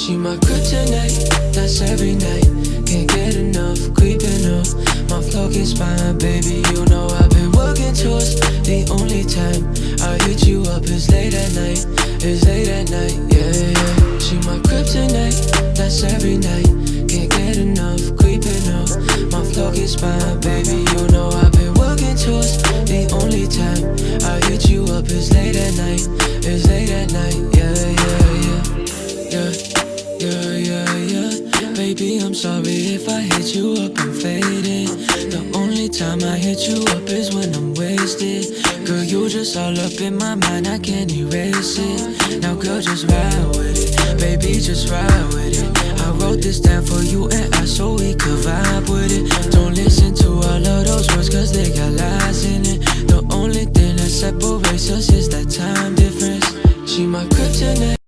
She my kryptonite, that's every night. Can't get enough, creeping up my floor gets fine, baby. You know I've been working towards the only time I hit you up is late at night. It's late at night, yeah, yeah. She my kryptonite, that's every night. Can't get enough, creeping up my floor gets fine, baby. You know I've been working towards the only time I hit you up is late at night. It's late at night, yeah, yeah, yeah. Yeah, yeah, yeah, yeah. Baby, I'm sorry if I hit you up and faded. The only time I hit you up is when I'm wasted. Girl, you just all up in my mind, I can't erase it. Now girl, just ride with it, baby, just ride with it. I wrote this down for you and I so we could vibe with it. Don't listen to all of those words cause they got lies in it. The only thing that separates us is that time difference. She my kryptonite.